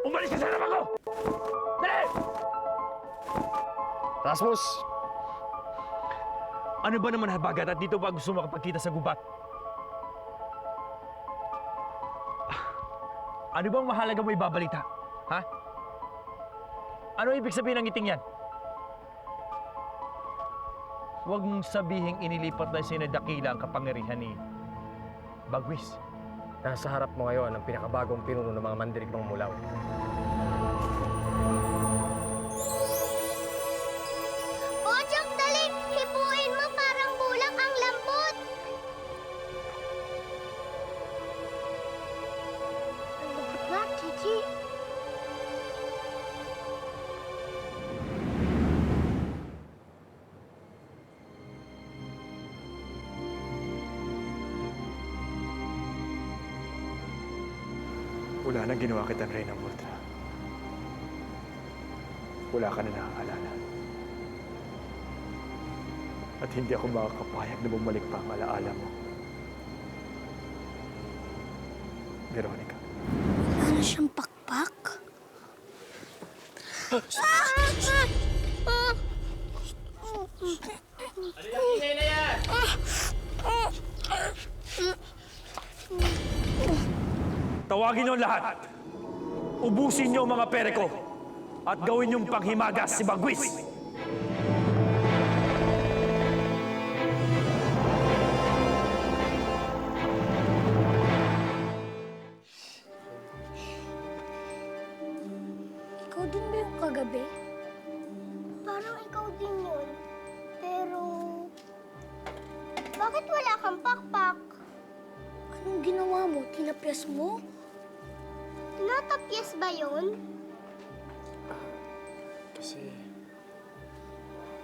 Umalis ka sa harapan ko! Dali! Rasmus! Ano ba naman habagat at dito pa gusto makapagkita sa gubat? Ano bang mahalaga mo ibabalita? Ha? Ano ibig sabihin ng ngiting yan? Huwag mong sabihing inilipat na sinadakila ang kapangyarihan ni Bagwis. Nasa harap mo ngayon ang pinakabagong pinuno ng mga mandirigmang mulaw. Bochok, dali! Hipuin mo parang bulak ang lambot! Ang lambot nga, Chichi. Wala nang ginawa kitang Reyna Murtra. Wala ka na nakakaalala. At hindi ako makakapayag na bumalik pa ang alaala mo. Veronica. Wala na siyang pakpak? Tawagin niyo lahat. Ubusin niyo ang mga pere ko at gawin niyong panghimagas si Bagwis. Ikaw din ba yung kagabi? Parang ikaw din yun. Pero... Bakit wala kang pakpak? Anong ginawa mo? Tinapyas mo? Tinatapyas ba yun? Kasi...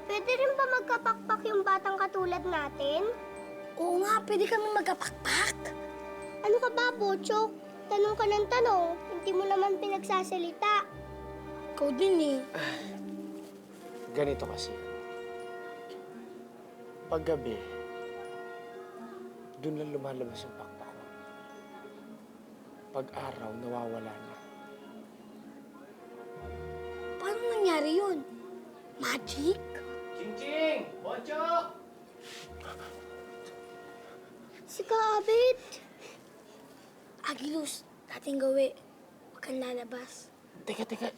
Pwede rin ba magkapakpak yung batang katulad natin? Oo nga, pwede kami magkapakpak. Ano ka ba, Bochok? Tanong ka ng tanong, hindi mo naman pinagsasalita. Ikaw din eh. Ganito kasi. Paggabi, doon lang lumalabas yung pakpak ko. Pag-araw, nawawala na. Paano nangyari yun? Magic? Ching-ching! Bonchok! Si Kaabit! Agilus, dating gawi. Huwag kang lalabas. Teka.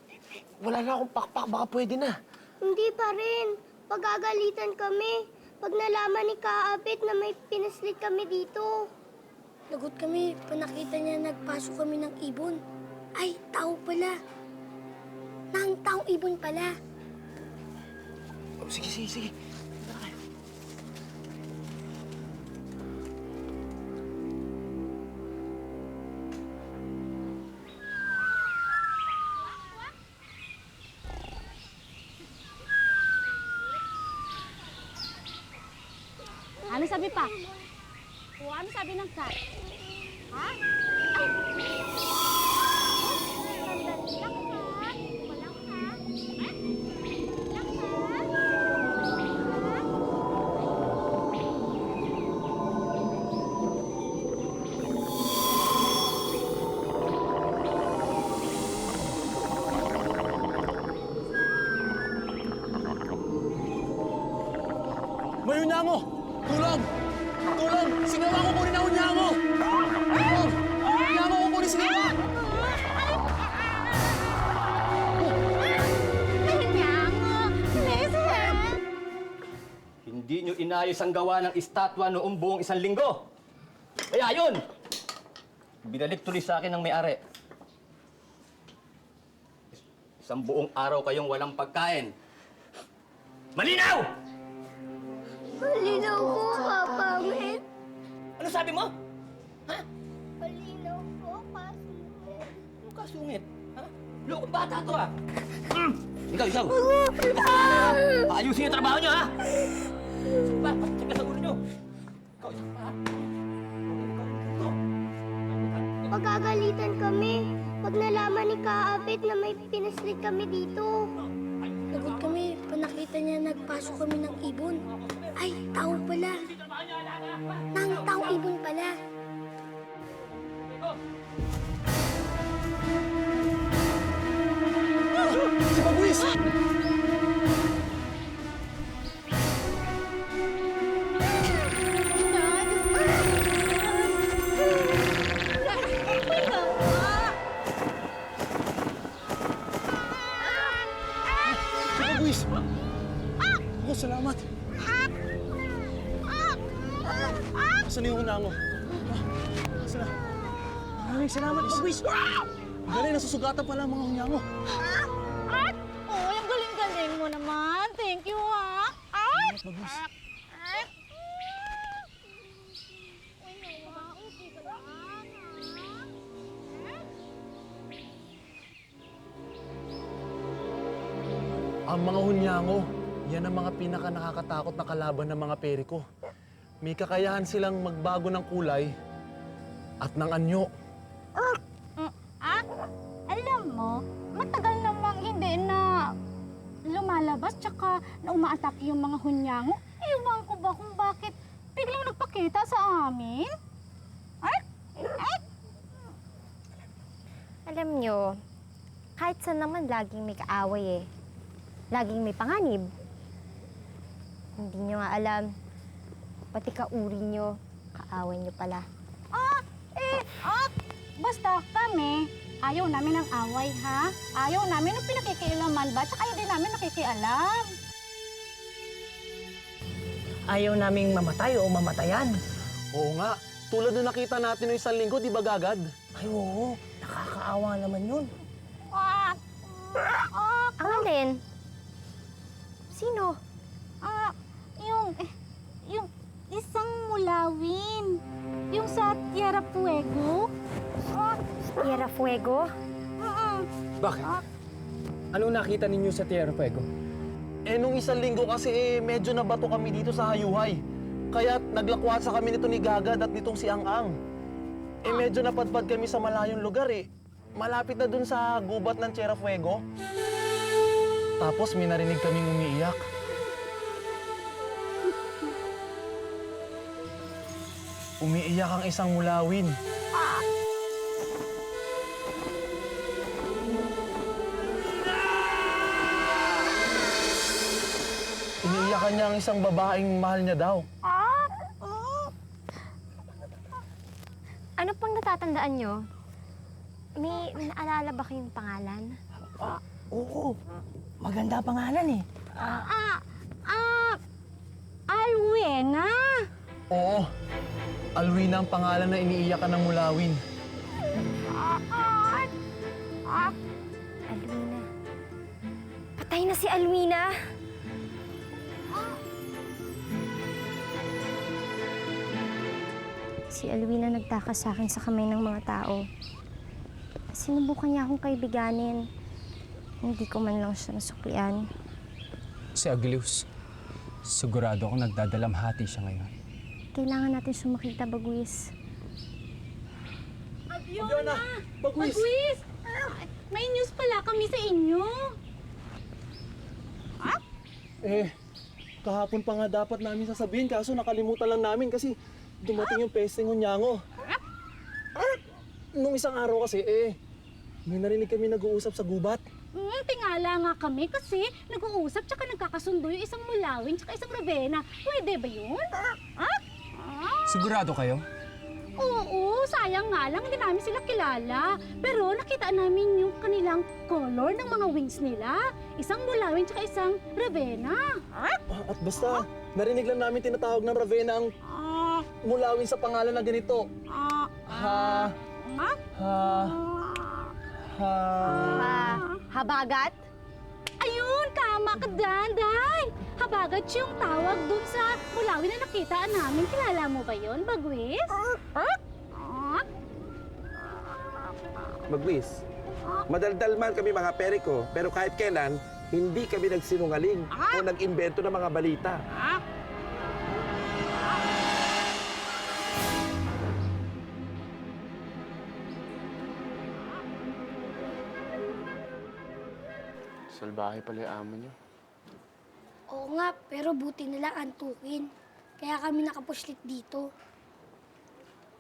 Wala na akong pakpak. Baka pwede na. Hindi pa rin. Pagagalitan kami. Pag nalaman ni Kaabit na may pinaslit kami dito. Lagot kami. Panakita niya nagpasok kami ng ibon. Ay, tao pala. Nang taong ibon pala. Oh, sige. Tara kayo. Ano sabi pa? O ano sabi ng cat? Ha? Ay! Sandali lang, cat. Walang ha? Lang ha? Mayuna mo! Tulong! Tulong! Singawa ko kunin ang unya mo! Tulong! Unya mo ko kunin singawa! Hindi nyo inayos ang gawa ng estatwa noong buong 1 linggo. Kaya yun! Binalik tuloy sa akin ng may-ari. Isang buong araw kayong walang pagkain. Malinaw! Malinaw po, Kapangit. Ano sabi mo? Ha? Malinaw po, Kasungit. Ano kasungit? Ha? Lokong bata to ah! Ikaw! Paayusin yung trabaho nyo ha! Ba, check ka sa ulo nyo! Ikaw, isa pa ha? Pagagalitan kami. Pag nalaman ni Kaabit na may pinaslit kami dito. Lagot kami. Panakita niya nagpasok kami ng ibon. Ay, tao pala. Nang taong ibon pala. Sige, buwis! Ako, salamat. Asan yung hunango? Asan na? Maraming salamat, Bagwis! Galing, nasusugatan pala ang mga hunyango. Oh, ang galing-galing mo naman. Thank you, ha? Bagwis. Ang mga hunyango, yan ang mga pinaka nakakatakot na kalaban ng mga periko. May kakayahan silang magbago ng kulay at ng anyo. Alam mo, matagal namang hindi na lumalabas tsaka na umaatake yung mga hunyango. Ewan ko ba kung bakit biglang nagpakita sa amin? Alam nyo, kahit saan naman laging may kaaway eh. Laging may panganib. Hindi nyo nga alam, pati kauri nyo, kaaway nyo pala. Basta kami, ayaw namin ng away, ha? Ayaw namin ng pinakikialaman ba? Tsaka ayaw din namin nakikialam. Ayaw naming mamatay o mamatayan. Oo nga, tulad na nakita natin noong isang linggo, di ba Gagad? Ay oo, nakakaawa naman yun. Ang alin? Sino? Yung isang mulawin. Yung sa Tierra Fuego. Tierra Fuego? Bakit? Anong nakita ninyo sa Tierra Fuego? Nung isang linggo kasi medyo nabato kami dito sa Hayuhay. Kaya naglakwatsa kami nito ni Gagad at nitong si Ang-Ang. Medyo napadpad kami sa malayong lugar eh. Malapit na dun sa gubat ng Tierra Fuego. Tapos may narinig kaming umiiyak. Umiiyak ang isang mulawin. Iniiyakan niya ang isang babaeng mahal niya daw. Ano pang natatandaan nyo? May naalala ba kayong pangalan? Oo, maganda pangalan eh. Alwena! Oo, Alwina ang pangalan na iniiyakan ng mulawin. Alwina. Patay na si Alwina! Si Alwina nagtakas sa akin sa kamay ng mga tao. Sinubukan niya akong kaibiganin. Hindi ko man lang siya nasuklian. Si Aglius, sigurado ako nagdadalamhati siya ngayon. Kailangan natin siya makita, Bagwis. Fiona! Bagwis! Bagwis! May news pala kami sa inyo. Kahapon pa nga dapat namin sasabihin kaso nakalimutan lang namin kasi dumating yung pesting hunyango. Nung isang araw kasi may narinig kami nag-uusap sa gubat. Tingala nga kami kasi nag-uusap tsaka nagkakasundo yung isang mulawin tsaka isang Ravenna. Pwede ba yun? Sigurado kayo? Oo, sayang nga lang hindi namin sila kilala. Pero nakita namin yung kanilang color ng mga wings nila. Isang mulawin tsaka isang Ravenna. At basta, narinig lang namin tinatawag ng Ravenna ang mulawin sa pangalan na ganito. Habagat? Ayun, tama ka dyan, Day. Habagat yung tawag dun sa mulawin na nakitaan namin. Kilala mo ba yun, Bagwis? Bagwis, madaldal man kami mga periko, pero kahit kailan, hindi kami nagsinungaling o nag-imbento ng mga balita. Salbahe pala yung amo niyo. Oo nga, pero buti nilang antukin. Kaya kami nakapushlit dito.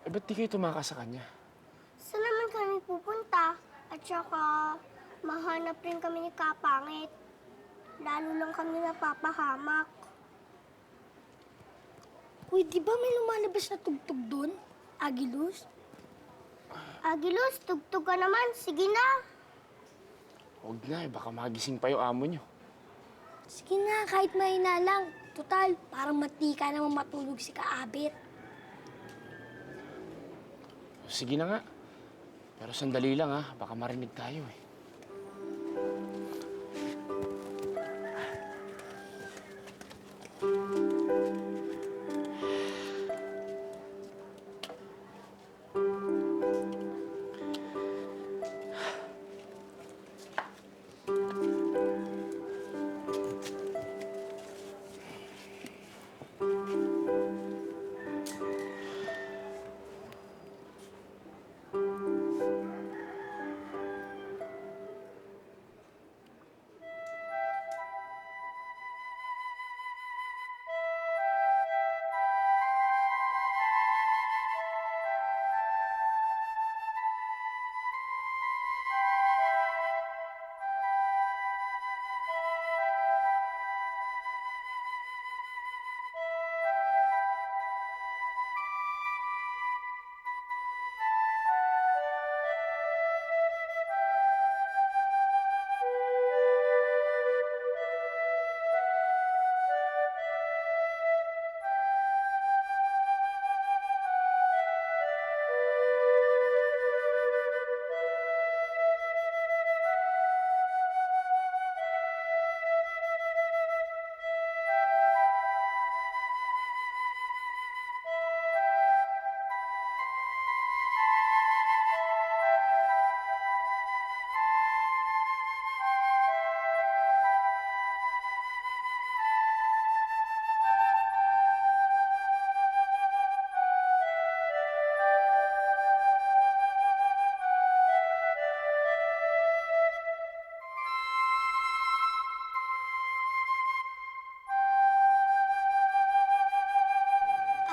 Ba't di kayo tumakas sa kanya? Saan naman kami pupunta? At saka, mahanap rin kami ni Kapangit. lalo lang kami napapahamak. Uy, di ba may lumalabas na tugtog doon? Agilus? Agilus, tugtog ka naman. Sige na. Huwag na baka magising pa yung amo nyo. Sige na, kahit mahina lang. Total, parang matika naman matulog si Kaabit. Sige na nga. Pero sandali lang baka marinig tayo eh.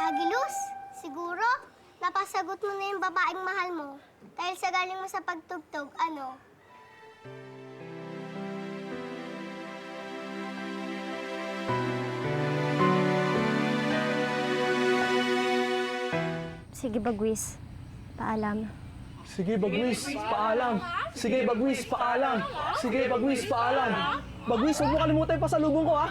Agilus, siguro, napasagot mo na yung babaeng mahal mo. Dahil sa galing mo sa pagtugtog, ano? Sige, Bagwis. Paalam. Sige, Bagwis, paalam. Sige, Bagwis, paalam. Sige, Bagwis, paalam. Bagwis, huwag mo kalimutan yung pasalubong ko, ha?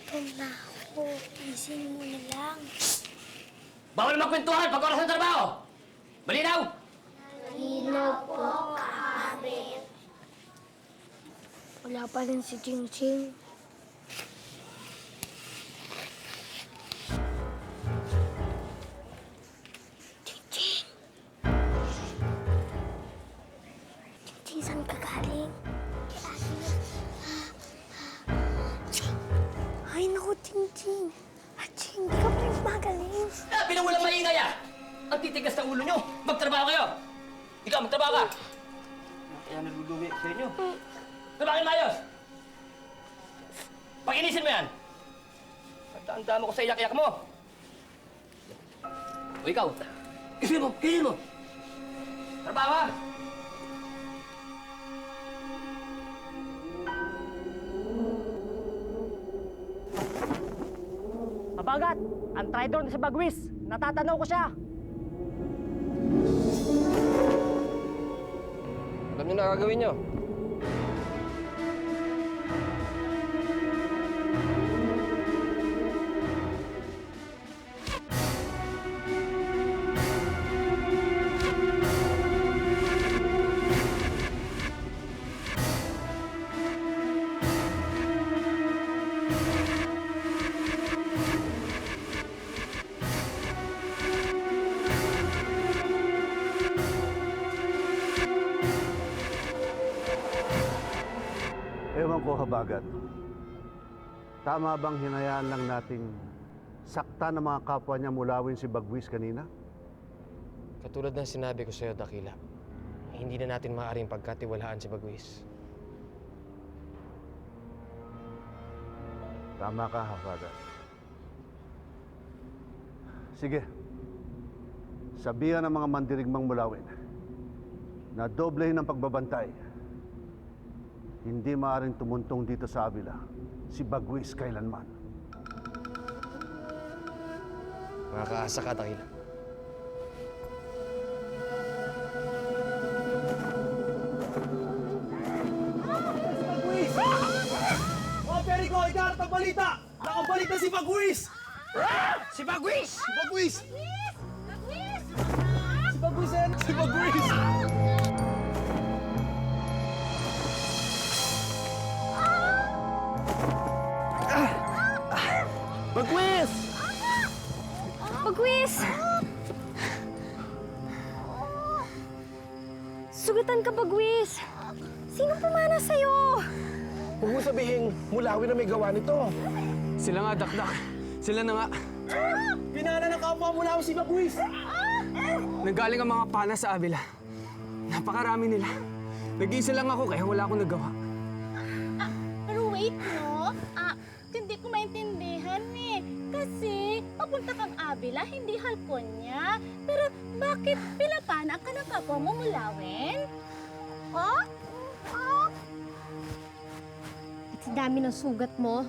Gutom na ako. Gising mo na lang. Bawal magkwentuhan pag oras ng trabaho! Malinaw! Lino po, Kaabit. Wala pa rin si Ching Ching. Ching Ching! Ching Ching, saan ka galing? Ay, naku, Ching Ching. Ching, di ka pa rin magaling. Pinawalang maingay Ang titigas ng ulo nyo! Magtrabaho kayo! Ikaw, magtrabaho ka! Kaya naluluwi sa inyo. Trabaho na ayos! Pag-inisin mo yan! Tanda mo ko sa iyak-iyak mo! O ikaw, kisin mo! Kisin mo! Trabaho ka! Mabagat! Ang traitor na si Bagwis! Natatanaw ko siya! Alam niyo na gagawin niyo. Ewan ko, Habagat. Tama bang hinayaan lang nating sakta ng mga kapwa niya mulawin si Bagwis kanina? Katulad ng sinabi ko sa'yo, Dakila, hindi na natin maaaring pagkatiwalaan si Bagwis. Tama ka, Hafagan. Sige. Sabihan ng mga mandirigmang mulawin na doblehin ang pagbabantay. Hindi maaaring tumuntong dito sa Avila si Bagwis kailanman. Makakaasa ka, Dakila. Oh, Perico, ikaw ang balita! Nakabalita si Bagwis! Si Bagwis! Si Bagwis! Si Bagwis yan! Si Bagwis! Bagwis! Bagwis! Sugatan ka, Bagwis! Sino pumana sa'yo? Huwag mo sabihin, mulawin na may gawa nito. Sila nga, Dakdak. Sila na nga. Pinana ng kapwa mo na si Bagwis! Nanggaling ang mga pana sa Avila. Napakarami nila. Nag-iisa lang ako kaya wala akong nagawa. Pero wait, no? Hindi ko maintindihan eh. Kasi papunta kang Avila, hindi Halconia. Pero bakit pinapana ka ng kapwa mo mulawin? Oh? Oh? At sa dami ng sugat mo,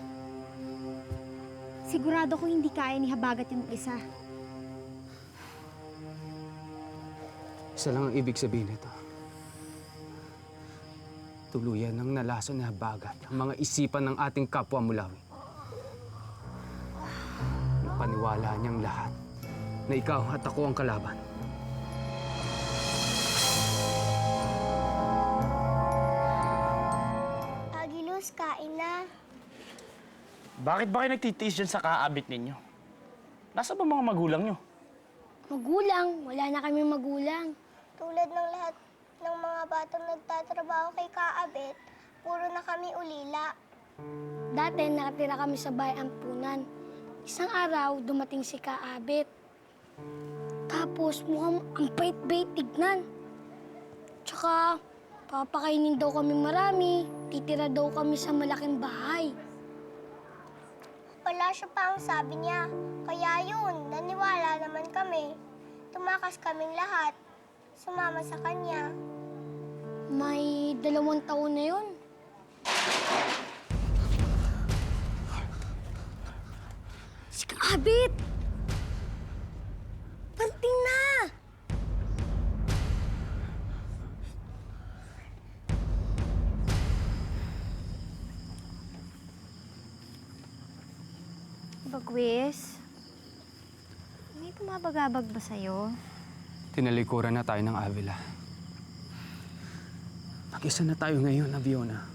sigurado ko hindi kaya ni Habagat yung isa. Isa lang ang ibig sabihin nito. Tuluyan ng nalason na Habagat ang mga isipan ng ating kapwa mulawin. Napaniwala niyang lahat na ikaw at ako ang kalaban. Agilus, kain na. Bakit ba kayo nagtitiis dyan sa kaabit ninyo? Nasa ba mga magulang nyo? Magulang, wala na kami magulang. Tulad ng lahat ng mga batang nagtatrabaho kay Kaabit, puro na kami ulila. Dati nakatira kami sa bahay ampunan. Isang araw, dumating si Kaabit. Tapos mukhang ang bait-bait tignan. Tsaka, papakainin daw kami marami. Titira daw kami sa malaking bahay. Wala siya pa ang sabi niya. Kaya yun, naniwala naman kami. Tumakas kaming lahat. Sumama sa kanya. May 2 taon na yun. Si Kaabit! Parating na! Bagwis, may pumabagabag ba sa'yo? Tinalikuran na tayo ng Avila. Mag-isa na tayo ngayon, Aviona.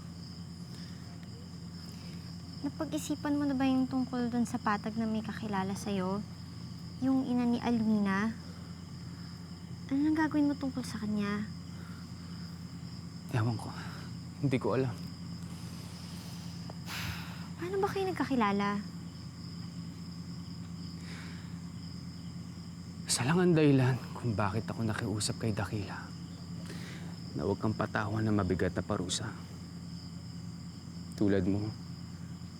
Napag-isipan mo na ba yung tungkol dun sa patag na may kakilala sa'yo? Yung ina ni Alwina? Ano nang gagawin mo tungkol sa kanya? Ewan ko. Hindi ko alam. Paano ba kayo nagkakilala? Isa lang ang dahilan kung bakit ako nakiusap kay Dakila na huwag kang patawan ng mabigat na parusa. Tulad mo,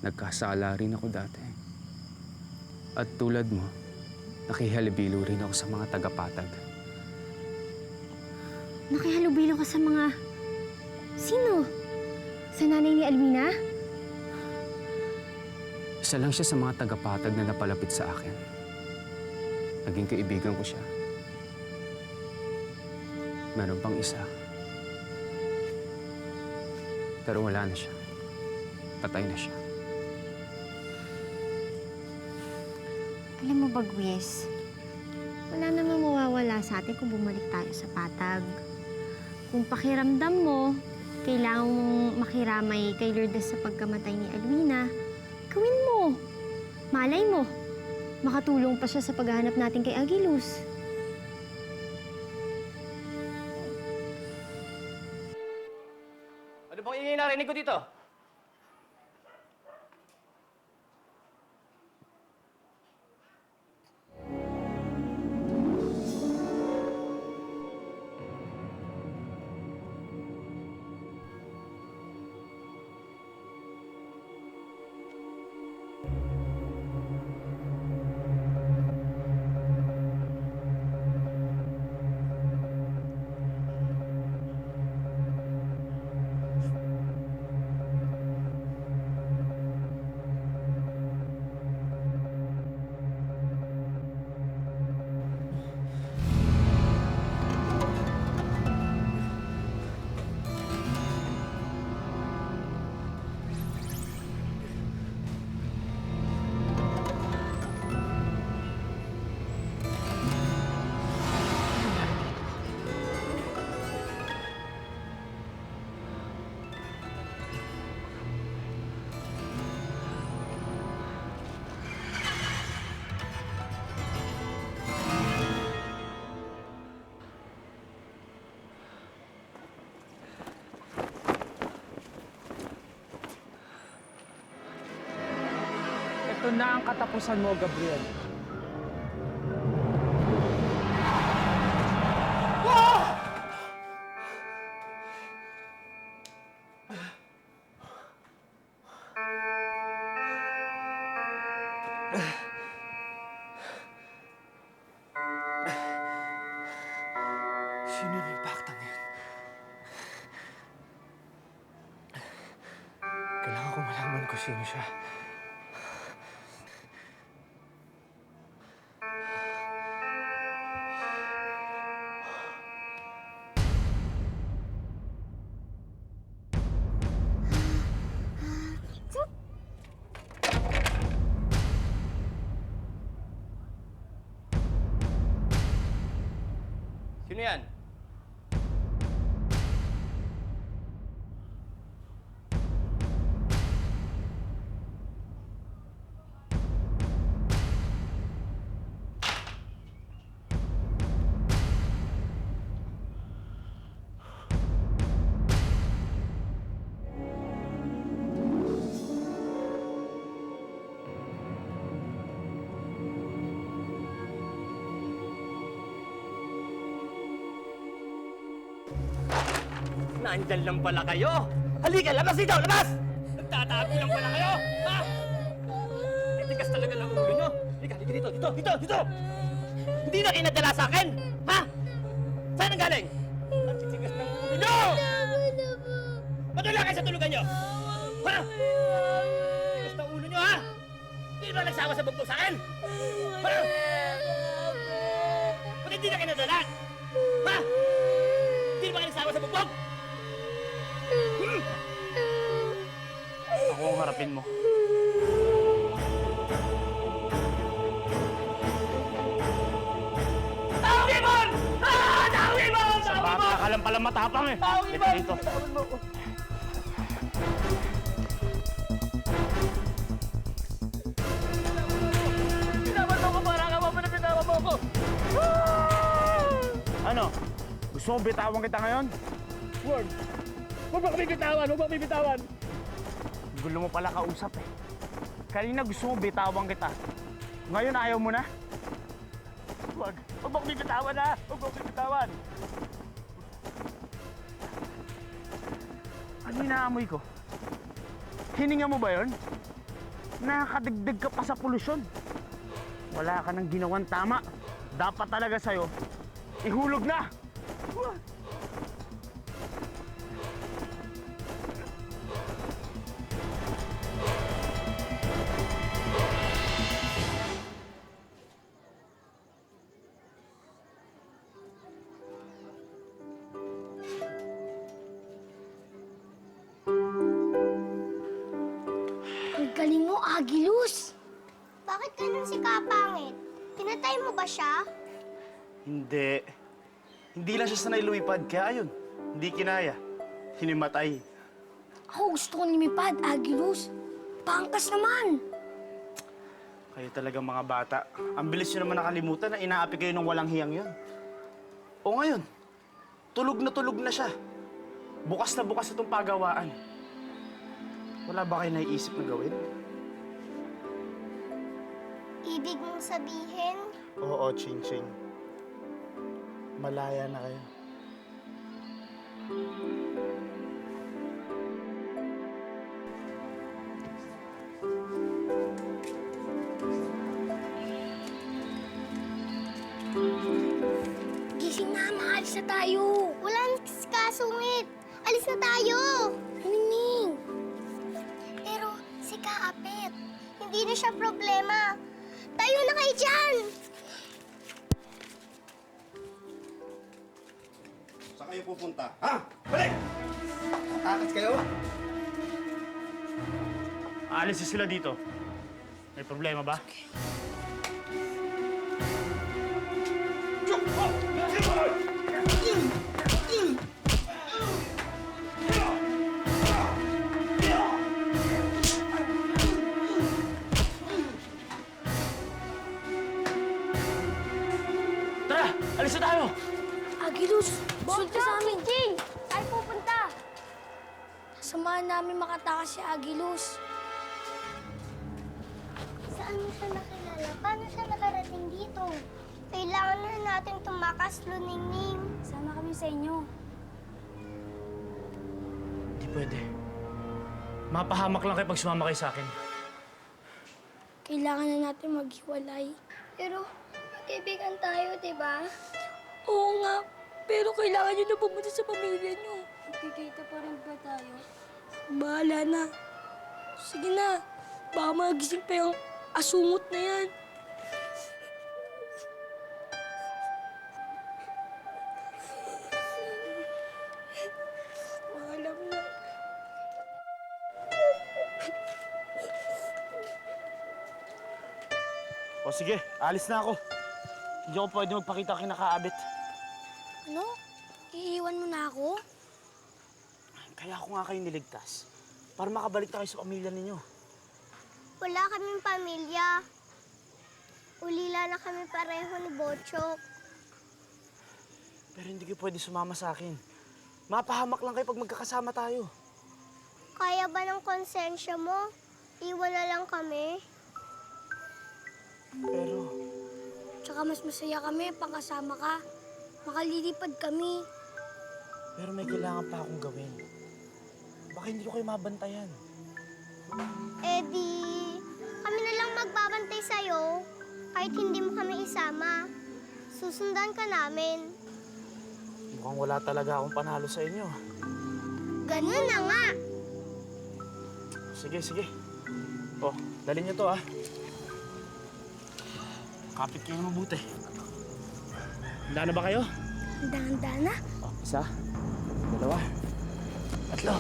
nagkasala rin ako dati. At tulad mo, nakihalubilo rin ako sa mga tagapatag. Nakihalubilo ka sa mga... Sino? Sa nanay ni Alwina? Isa lang siya sa mga tagapatag na napalapit sa akin. Naging kaibigan ko siya. Meron pang isa. Pero wala na siya. Patay na siya. Alam mo, Bagwis, wala namang mawawala sa atin kung bumalik tayo sa patag. Kung pakiramdam mo, kailangan mong makiramay kay Lourdes sa pagkamatay ni Alwina, gawin mo. Malay mo, makatulong pa siya sa paghahanap natin kay Agilus. Ano bang ingay narinig ko dito? Ito na ang katapusan mo, Gabriel. Sino yung impaktang yun? Kailangan ko malaman kung sino siya. Sino yan? Nandyan lang pala kayo! Halika, labas dito! Labas! Nagtatago lang pala kayo! Ha? Titigas talaga ng ulo nyo! Halika, halika dito! Dito! Hindi na kayo nadala sa akin! Ha? Saan ang galing? Ang titigas ng ulo nyo! Madala kayo sa tulugan nyo! Ha? Titigas ng ulo nyo, ha? Hindi ba nagsama sa bugtong sa akin? Ha? Ba't hindi na kayo nadala? Ha? Hindi ba kayo nagsama sa bugtong? Ako ang harapin mo. Taong Ibon! Taong Ibon! Sa bata ka lang pala matapang eh. Taong Dito, Ibon! dito. Binaban mo ko, parang ka mo na binaban mo ko! Ano? Gusto mo bitawan kita ngayon? Word! Huwag mo kami bitawan! Huwag mo kami bitawan! Gulo mo pala kausap eh. Kanina gusto mo bitawan kita. Ngayon ayaw mo na? Huwag! Huwag mo kami bitawan, ha! Huwag mo kami bitawan! Ano inaamoy ko? Hininga mo ba yun? Nakakadagdag ka pa sa polusyon. Wala ka nang ginawang tama. Dapat talaga sa'yo, ihulog na! Ang galing mo, Agilus! Bakit ganun si Kapangit? Pinatay mo ba siya? Hindi. Hindi lang siya sanay lumipad, kaya ayun, hindi kinaya. Hinimatay. Ako gusto kong lumipad, Agilus. Pangkas naman! Kayo talagang mga bata. Ang bilis nyo naman nakalimutan na inaapi kayo ng walang hiyang yun. O ngayon, tulog na siya. Bukas na bukas itong pagawaan. Wala ba kayo naiisip na gawin? Ibig mong sabihin, Oo, Ching-Ching. Malaya na kayo. gising na, maalis na tayo. Walang kasungit. Alis na tayo. Nining. Pero si Kaapit, hindi na siya problema. Tayo na kayo dyan. Saan kayo pupunta? Ha? Balik! Takas kayo? Aalis na sila dito. May problema ba? Tara! Alis na tayo! Agilus, sunod ka sa amin. Jing, saan pupunta? Samahan namin makatakas si Agilus. Saan mo siya nakilala? Paano siya nakarating dito? Kailangan na natin tumakas, Luningning. Sama kami sa inyo. Hindi pwede. Mapahamak lang kayo pag sumama kayo sa akin. Kailangan na natin maghiwalay. Pero magkaibigan tayo, di ba? Oo nga. Pero kailangan nyo na pumunta sa pamilya nyo. Magkikita pa rin ba tayo? Bahala na. Sige na. Baka magising pa yung asungot na yan. Alam na. O sige, alis na ako. Hindi ako pwede magpakita kinakaabit. Ano? Iiwan mo na ako? Kaya ako nga kayo niligtas. Para makabalik na kayo sa pamilya ninyo. Wala kaming pamilya. Ulila na kami pareho ni Bochok. Pero hindi kayo pwede sumama sa akin. Mapahamak lang kayo pag magkakasama tayo. Kaya ba ng konsensya mo? Iwan na lang kami. Pero, Tsaka mas masaya kami pag kasama ka. Makalilipad kami. pero may kailangan pa akong gawin. Baka hindi ko kayo mabantayan. Eh di, kami na lang magbabantay sa'yo. Kahit hindi mo kami isama. Susundan ka namin. Mukhang wala talaga akong panalo sa inyo. Ganun na nga. Sige, sige. Oh, dalhin niyo to ah. Kapit kayo na mabuti. Handa na ba kayo? Handa-handa na. Oh, isa, dalawa, tatlo.